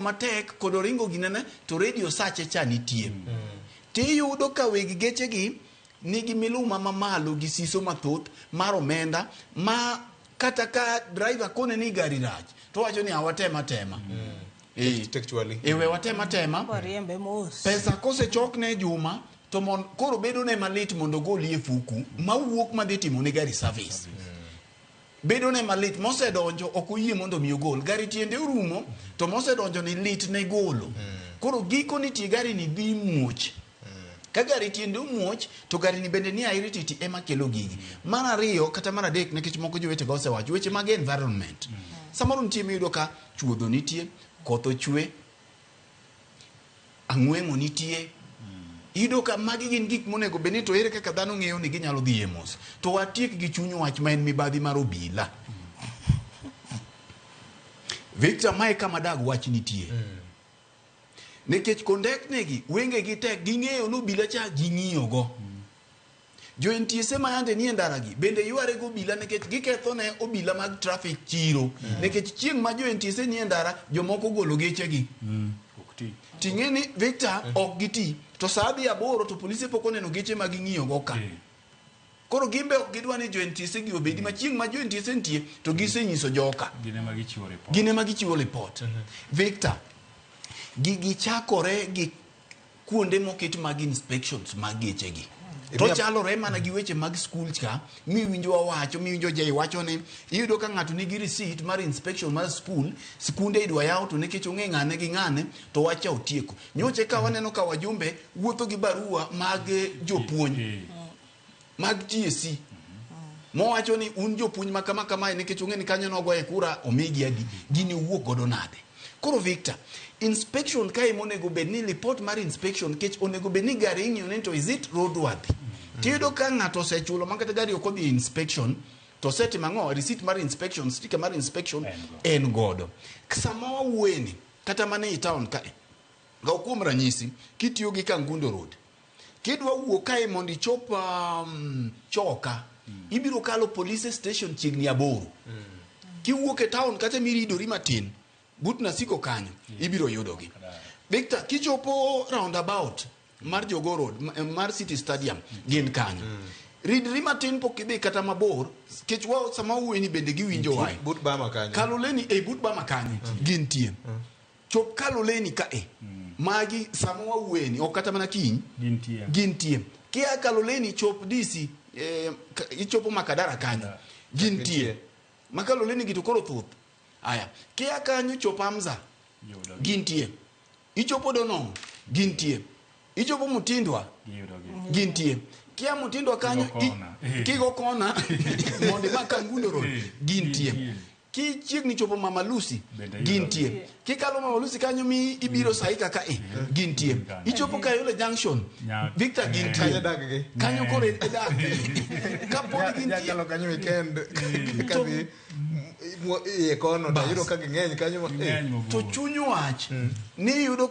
matek kodoringo ginene to radio sache cha nitie. Tiyudo ka weg geche gi nigi miluma mamalo gi siso mathoth mar omenda ma kata ka driver kone ni gari rach to wacho ni awatema tema. Ewe watema tema. Pesa kose chokne juma to koro bedo ne malit mondo goli e fuku mawuok madhi timo ne gari service. Bedo ne malit mose donjo okoyie mondo mi ogol gari tiende urumo to mose donjo ni lit ne golo. Koro giko ni ti gari ni dhi muoch. Ka gari tiende muoch to gari ni bende ni airititi ema kelo gigi. Mar ariyo kata mar adek nikech moko jowete ga osewacho weche mag environment. Samoro nitie miyudo ka chuodho nitie, koth ochwe, ang'wengo nitie. Ido ka magi gin gik monego beni to ere kaka dhano ng'eyo ni ginyalo dhi emos. To watiek gi chuny wach ma en mibadhi mar obila. Victor mae kama dag wach nitie. Nekech kondek negi wenge gi tek ging'eyo no obila cha ging'iyo go. Jo NTSA ma yande ni ndara gi bende yware go obila nekech giketho ne obila mag traffic chiro. Nekech chieng' ma jo NTSA ni ndara jomoko golo geche gi. Ting'eni Victor ok giti to sabi aboro to polisi pok oneno geche mag ng'iyo go ka. Koro gimbe ok gidwa ni jo NTSA gi obedi ma chieng' ma jo NTSA nitie to gisenyiso joka. Gine ma gichiwo report. Victor gigi chakore gi kuonde moket mag inspections mag geche gi. To chalore mana gi weche mag school ka miwinjo wacho miwinjo jay wacho ni iyudo ka ng'ato nigi receipt mar inspection mar school skunde idwa yaw to nikech ong'e ng'ane gi ng'ane to wacha otieko. Nyoche ka waneno ka wajumbe wuotho gi barua mag jopuonj mag TSC mowacho ni un jopuonj ma kama kama nikech ong'e ni kanyo nogoye kura omigi adi gini wuok godo nade. Koro Victor inspection kai monego bedni report mar inspection kech onego bedni gari ing'iyo ni to is it roadworthy. Tiyodo ka ng'ato osechulo makata gari ok odhi inspection to seti mang'o receipt mar inspection sticker mar inspection en godo. Sama wawueni kata mane i town ka ga kuom ranyisi kitiyo gi Kangundo road kidwa wuok kae mondo ichop Choka ibiro kalo police station chiegni aboro. Kiwuok e town kata miridori matin but nasiko kanyo ibiro yudogi. Victor kichopo roundabout mar Jogo Road mar City Stadium gin kanyo. Ridri matin pok idhi kata mabor kech wa sama uweni bende giwinjo wai. But ba makanyo. Kaloleni but ba makanyo gin tie. Chop kaloleni ka magi sama uweni ok kata mana kiny gin tie. Kia kaloleni chop DC ichopo Makadara kanyo gin tie. Makaloleni gitu koro thuth. Aya, kia kanyo chopo Hamza gintie. Ichopo Donong gintie. Ichopo Mutindwa gintie. Kia Mutindwa kanyo kigo kona mondi ma Kangundo road gintie. Ki chiegni chopo Mama Lucy gintie. Kikalo Mama Lucy kanyo mi ibiro saika ka gintie. Ichopo Kayole Junction Victor gintie. Kanyo kore edak. Kaponi gintie kanyo weekend kadhi kono da yuro ka ng'eny kanyo to chunyu wach ni yudo